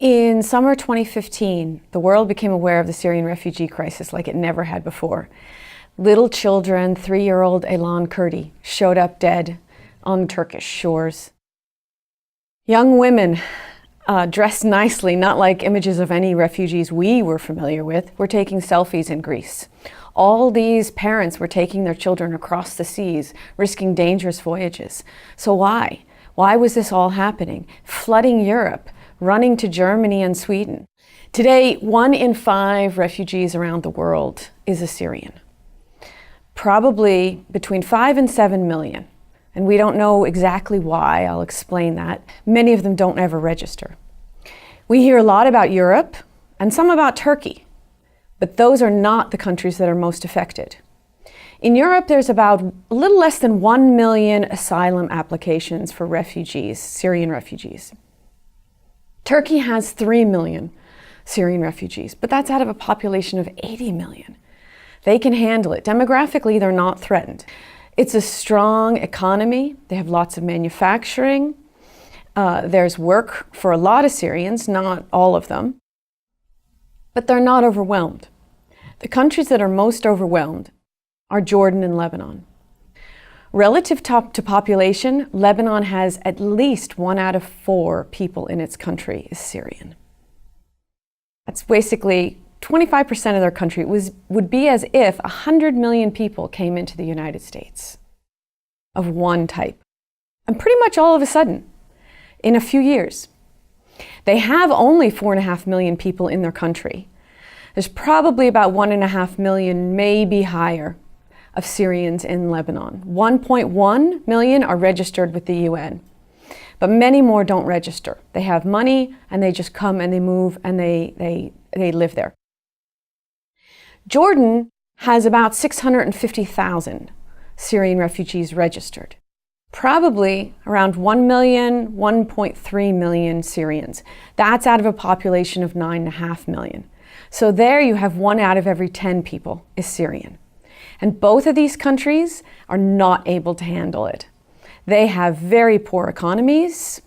In summer 2015, the world became aware of the Syrian refugee crisis like it never had before. Little children, 3-year-old Elan Kurdi, showed up dead on Turkish shores. Young women, dressed nicely, not like images of any refugees we were familiar with, were taking selfies in Greece. All these parents were taking their children across the seas, risking dangerous voyages. So why? Why was this all happening? Flooding Europe, running to Germany and Sweden. Today, 1 in 5 refugees around the world is a Syrian. Probably between 5 and 7 million. And we don't know exactly why, I'll explain that. Many of them don't ever register. We hear a lot about Europe and some about Turkey, but those are not the countries that are most affected. In Europe, there's about a little less than 1 million asylum applications for refugees, Syrian refugees. Turkey has 3 million Syrian refugees, but that's out of a population of 80 million. They can handle it. Demographically, they're not threatened. It's a strong economy. They have lots of manufacturing. There's work for a lot of Syrians, not all of them, but they're not overwhelmed. The countries that are most overwhelmed are Jordan and Lebanon. Relative to population, Lebanon has at least 1 out of 4 people in its country is Syrian. That's basically 25% of their country. Would be as if 100 million people came into the United States of one type. And pretty much all of a sudden, in a few years. They have only 4.5 million people in their country. There's probably about 1.5 million, maybe higher, of Syrians in Lebanon. 1.1 million are registered with the UN, but many more don't register. They have money and they just come and they move and they live there. Jordan has about 650,000 Syrian refugees registered. Probably around 1 million, 1.3 million Syrians. That's out of a population of 9.5 million. So there you have 1 out of every 10 people is Syrian. And both of these countries are not able to handle it. They have very poor economies.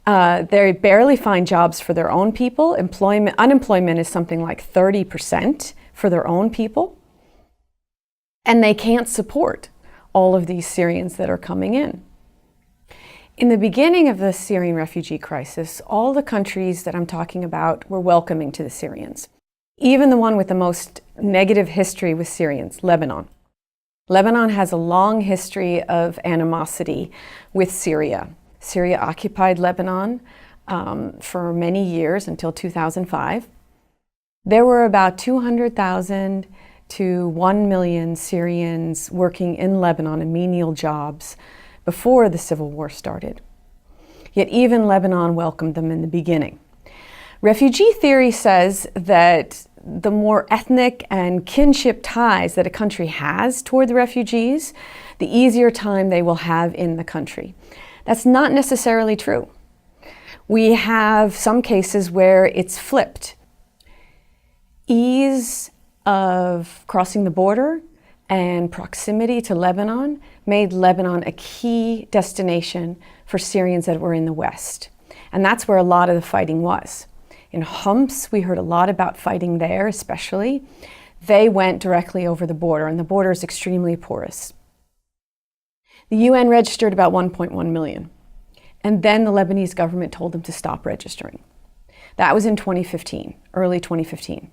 They barely find jobs for their own people. Unemployment is something like 30% for their own people. And they can't support all of these Syrians that are coming in. In the beginning of the Syrian refugee crisis, all the countries that I'm talking about were welcoming to the Syrians. Even the one with the most negative history with Syrians, Lebanon. Lebanon has a long history of animosity with Syria. Syria occupied Lebanon for many years until 2005. There were about 200,000 to 1 million Syrians working in Lebanon in menial jobs before the civil war started. Yet even Lebanon welcomed them in the beginning. Refugee theory says that the more ethnic and kinship ties that a country has toward the refugees, the easier time they will have in the country. That's not necessarily true. We have some cases where it's flipped. Ease of crossing the border and proximity to Lebanon made Lebanon a key destination for Syrians that were in the West. And that's where a lot of the fighting was. In Homs, we heard a lot about fighting there, especially. They went directly over the border, and the border is extremely porous. The UN registered about 1.1 million, and then the Lebanese government told them to stop registering. That was in 2015, early 2015.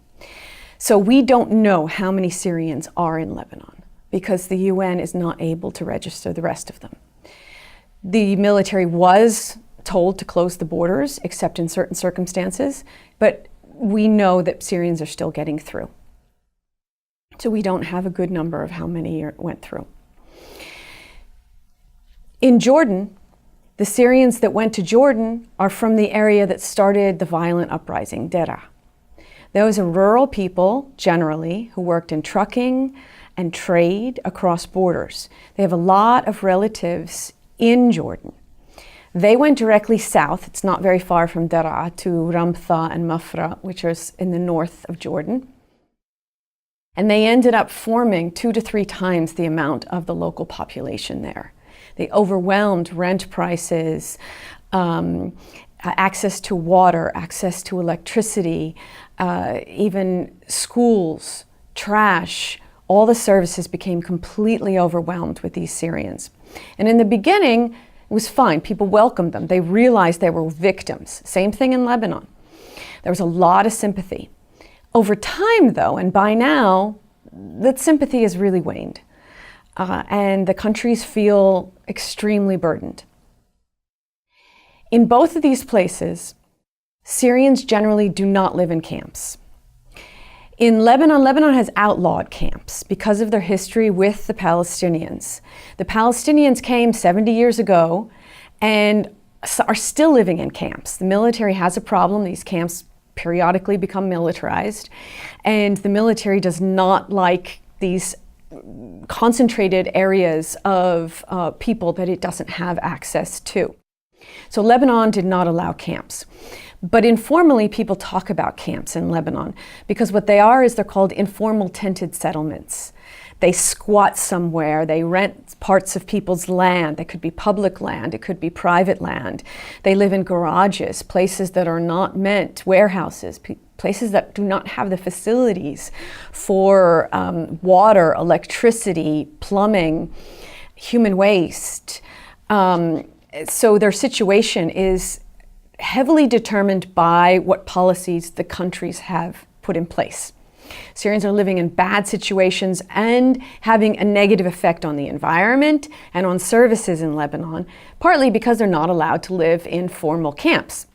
So we don't know how many Syrians are in Lebanon because the UN is not able to register the rest of them. The military was told to close the borders except in certain circumstances, but we know that Syrians are still getting through. So we don't have a good number of how many went through. In Jordan, the Syrians that went to Jordan are from the area that started the violent uprising, Deraa. Those are rural people, generally, who worked in trucking and trade across borders. They have a lot of relatives in Jordan. They went directly south, it's not very far from Deraa, to Ramtha and Mafra, which are in the north of Jordan. And they ended up forming 2 to 3 times the amount of the local population there. They overwhelmed rent prices, access to water, access to electricity, even schools, trash. All the services became completely overwhelmed with these Syrians. And in the beginning, it was fine. People welcomed them. They realized they were victims. Same thing in Lebanon. There was a lot of sympathy. Over time, though, and by now, that sympathy has really waned. And the countries feel extremely burdened. In both of these places, Syrians generally do not live in camps. In Lebanon, Lebanon has outlawed camps because of their history with the Palestinians. The Palestinians came 70 years ago and are still living in camps. The military has a problem. These camps periodically become militarized, and the military does not like these concentrated areas of people that it doesn't have access to. So Lebanon did not allow camps. But informally, people talk about camps in Lebanon because what they are is they're called informal tented settlements. They squat somewhere, they rent parts of people's land. It could be public land, it could be private land. They live in garages, places that are not meant, warehouses, places that do not have the facilities for water, electricity, plumbing, human waste. So their situation is heavily determined by what policies the countries have put in place. Syrians are living in bad situations and having a negative effect on the environment and on services in Lebanon, partly because they're not allowed to live in formal camps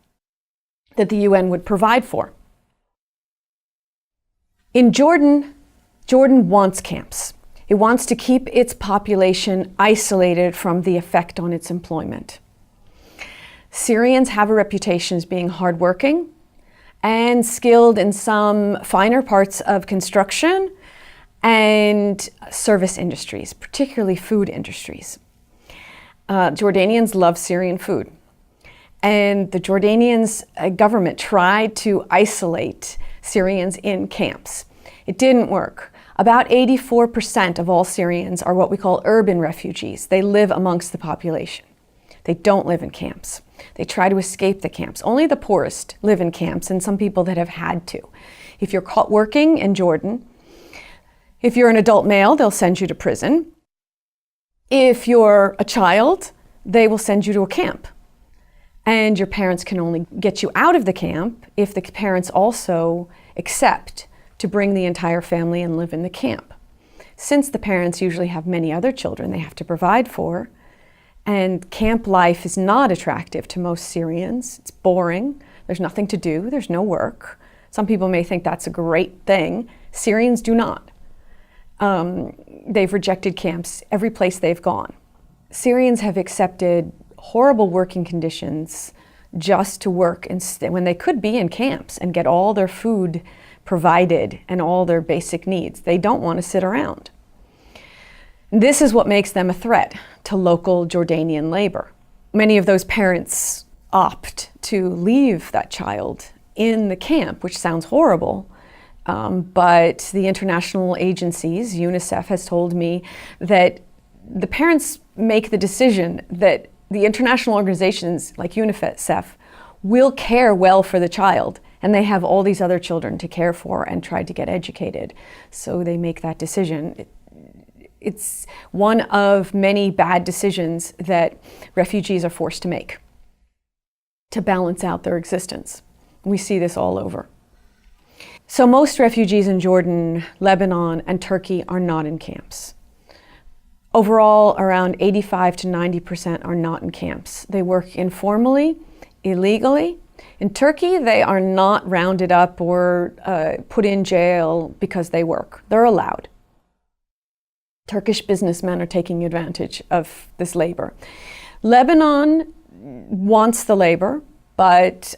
that the UN would provide for. In Jordan, Jordan wants camps. It wants to keep its population isolated from the effect on its employment. Syrians have a reputation as being hardworking and skilled in some finer parts of construction and service industries, particularly food industries. Jordanians love Syrian food. And the Jordanians government tried to isolate Syrians in camps. It didn't work. About 84% of all Syrians are what we call urban refugees. They live amongst the population. They don't live in camps. They try to escape the camps. Only the poorest live in camps, and some people that have had to. If you're caught working in Jordan, if you're an adult male, they'll send you to prison. If you're a child, they will send you to a camp. And your parents can only get you out of the camp if the parents also accept to bring the entire family and live in the camp. Since the parents usually have many other children they have to provide for, and camp life is not attractive to most Syrians. It's boring. There's nothing to do. There's no work. Some people may think that's a great thing. Syrians do not. They've rejected camps every place they've gone. Syrians have accepted horrible working conditions just to work when they could be in camps and get all their food provided and all their basic needs. They don't want to sit around. This is what makes them a threat to local Jordanian labor. Many of those parents opt to leave that child in the camp, which sounds horrible, but the international agencies, UNICEF has told me that the parents make the decision that the international organizations like UNICEF will care well for the child, and they have all these other children to care for and try to get educated. So they make that decision. It's one of many bad decisions that refugees are forced to make to balance out their existence. We see this all over. So most refugees in Jordan, Lebanon, and Turkey are not in camps. Overall, around 85 to 90% are not in camps. They work informally, illegally. In Turkey, they are not rounded up or put in jail because they work. They're allowed. Turkish businessmen are taking advantage of this labor. Lebanon wants the labor, but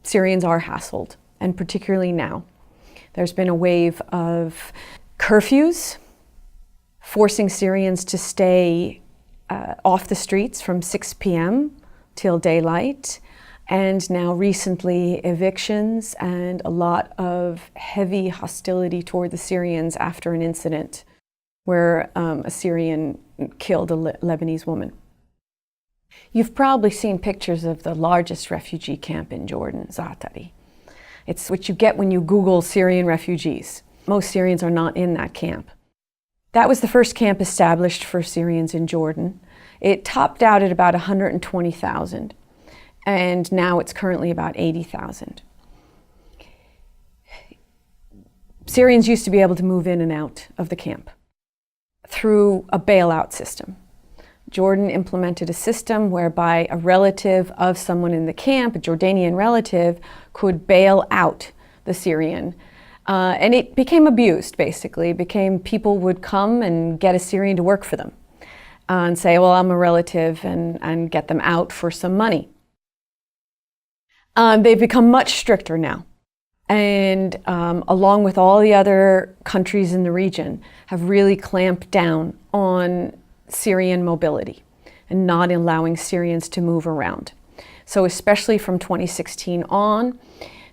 Syrians are hassled, and particularly now. There's been a wave of curfews forcing Syrians to stay off the streets from 6 p.m. till daylight, and now recently evictions and a lot of heavy hostility toward the Syrians after an incident where a Syrian killed a Lebanese woman. You've probably seen pictures of the largest refugee camp in Jordan, Zaatari. It's what you get when you Google Syrian refugees. Most Syrians are not in that camp. That was the first camp established for Syrians in Jordan. It topped out at about 120,000, and now it's currently about 80,000. Syrians used to be able to move in and out of the camp through a bailout system. Jordan implemented a system whereby a relative of someone in the camp, a Jordanian relative, could bail out the Syrian. And it became abused, basically. It became people would come and get a Syrian to work for them and say, well, I'm a relative, and get them out for some money. They've become much stricter now. And along with all the other countries in the region, have really clamped down on Syrian mobility and not allowing Syrians to move around. So especially from 2016 on,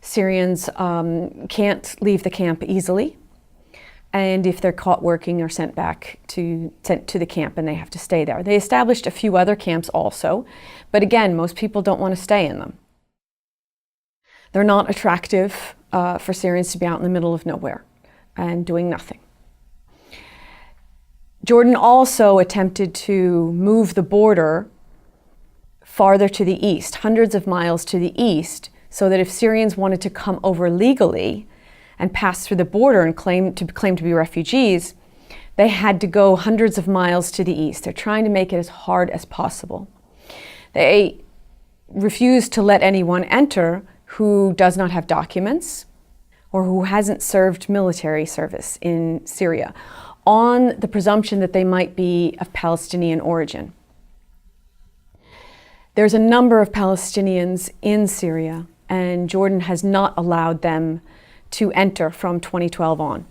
Syrians can't leave the camp easily, and if they're caught working, are sent to the camp, and they have to stay there. They established a few other camps also, but again, most people don't want to stay in them. They're not attractive for Syrians to be out in the middle of nowhere and doing nothing. Jordan also attempted to move the border farther to the east, hundreds of miles to the east, so that if Syrians wanted to come over legally and pass through the border and claim to be refugees, they had to go hundreds of miles to the east. They're trying to make it as hard as possible. They refuse to let anyone enter who does not have documents or who hasn't served military service in Syria, on the presumption that they might be of Palestinian origin. There's a number of Palestinians in Syria, and Jordan has not allowed them to enter from 2012 on.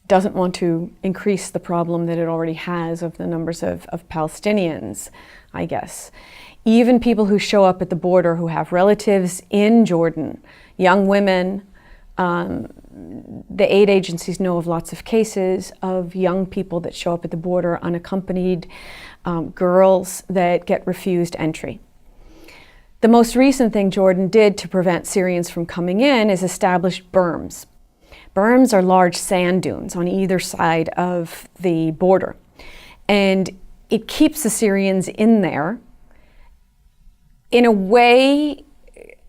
Doesn't want to increase the problem that it already has of the numbers of Palestinians, I guess. Even people who show up at the border who have relatives in Jordan, young women, the aid agencies know of lots of cases of young people that show up at the border unaccompanied, girls that get refused entry. The most recent thing Jordan did to prevent Syrians from coming in is establish berms. Berms are large sand dunes on either side of the border, and it keeps the Syrians in there, in a way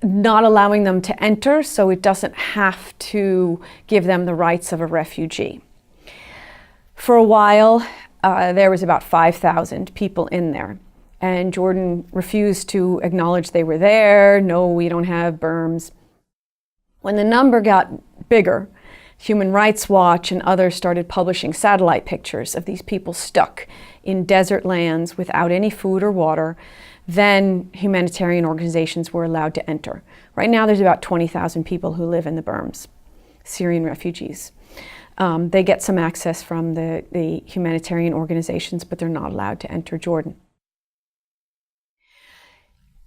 not allowing them to enter, so it doesn't have to give them the rights of a refugee. For a while, there was about 5,000 people in there, and Jordan refused to acknowledge they were there. No, we don't have berms. When the number got bigger, Human Rights Watch and others started publishing satellite pictures of these people stuck in desert lands without any food or water. Then humanitarian organizations were allowed to enter. Right now there's about 20,000 people who live in the berms, Syrian refugees. They get some access from the humanitarian organizations, but they're not allowed to enter Jordan.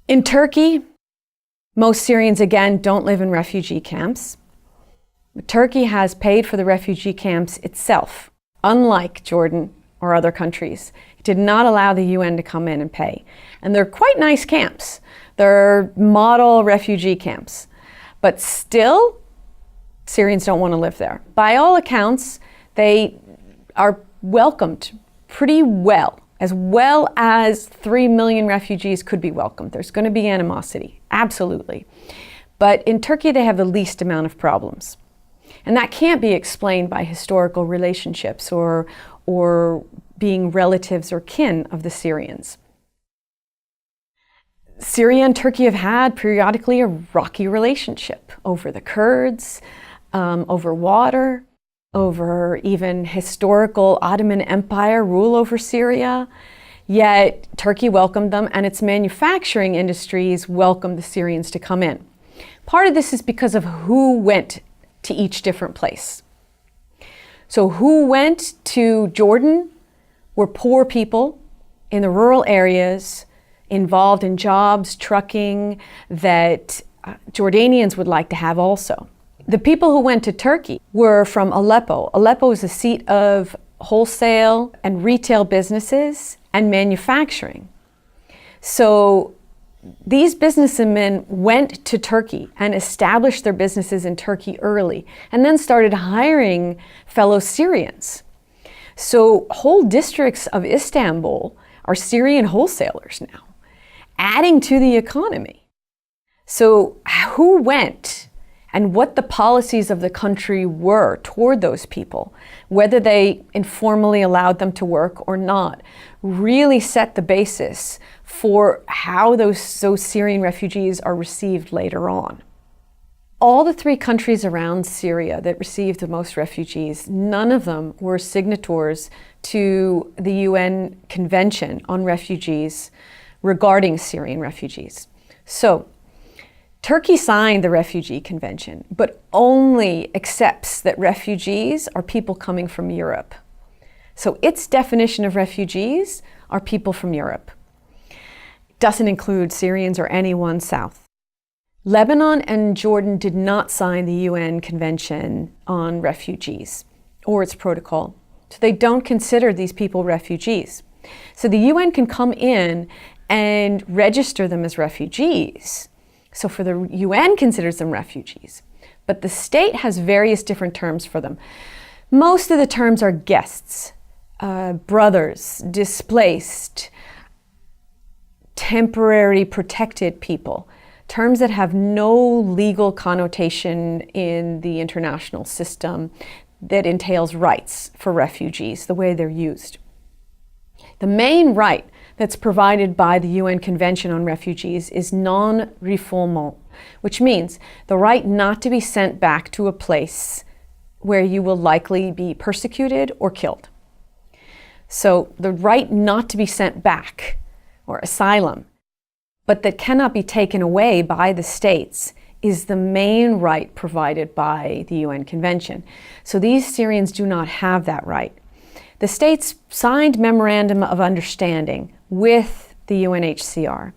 In Turkey, most Syrians, again, don't live in refugee camps. Turkey has paid for the refugee camps itself, unlike Jordan or other countries. It did not allow the UN to come in and pay. And they're quite nice camps. They're model refugee camps. But still, Syrians don't want to live there. By all accounts, they are welcomed pretty well as 3 million refugees could be welcomed. There's going to be animosity, absolutely. But in Turkey, they have the least amount of problems. And that can't be explained by historical relationships or being relatives or kin of the Syrians. Syria and Turkey have had periodically a rocky relationship over the Kurds, over water, over even historical Ottoman Empire rule over Syria. Yet Turkey welcomed them, and its manufacturing industries welcomed the Syrians to come in. Part of this is because of who went to each different place. So who went to Jordan were poor people in the rural areas involved in jobs, trucking, that Jordanians would like to have also. The people who went to Turkey were from Aleppo. Aleppo is the seat of wholesale and retail businesses and manufacturing. So these businessmen went to Turkey and established their businesses in Turkey early, and then started hiring fellow Syrians. So whole districts of Istanbul are Syrian wholesalers now, adding to the economy. So who went and what the policies of the country were toward those people, whether they informally allowed them to work or not, really set the basis for how those Syrian refugees are received later on. All the three countries around Syria that received the most refugees, none of them were signatories to the UN Convention on Refugees regarding Syrian refugees. So Turkey signed the Refugee Convention, but only accepts that refugees are people coming from Europe. So its definition of refugees are people from Europe. It doesn't include Syrians or anyone south. Lebanon and Jordan did not sign the UN Convention on Refugees or its protocol, so they don't consider these people refugees. So the UN can come in and register them as refugees. So for the UN considers them refugees, but the state has various different terms for them. Most of the terms are guests, brothers, displaced, temporary protected people, terms that have no legal connotation in the international system that entails rights for refugees, the way they're used. The main right that's provided by the UN Convention on Refugees is non-refoulement, which means the right not to be sent back to a place where you will likely be persecuted or killed. So the right not to be sent back, or asylum, but that cannot be taken away by the states, is the main right provided by the UN Convention. So these Syrians do not have that right. The states signed memorandum of understanding with the UNHCR,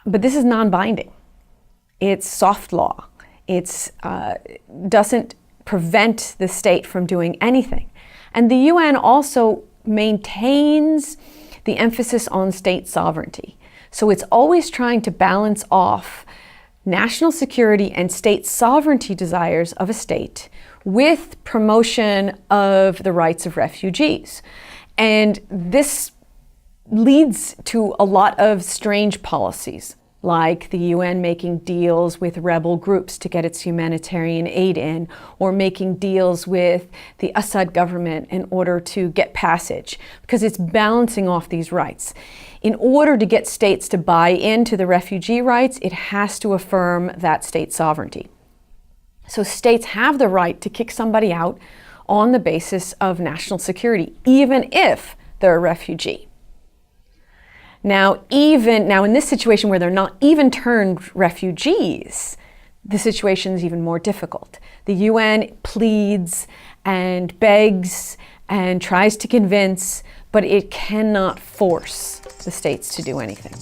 but this is non-binding. It's soft law. It doesn't prevent the state from doing anything. And the UN also maintains the emphasis on state sovereignty. So it's always trying to balance off national security and state sovereignty desires of a state with promotion of the rights of refugees. And this leads to a lot of strange policies, like the UN making deals with rebel groups to get its humanitarian aid in, or making deals with the Assad government in order to get passage, because it's balancing off these rights. In order to get states to buy into the refugee rights, it has to affirm that state sovereignty. So states have the right to kick somebody out on the basis of national security, even if they're a refugee. Now in this situation where they're not even turned refugees, the situation is even more difficult. The UN pleads and begs and tries to convince, but it cannot force the states to do anything.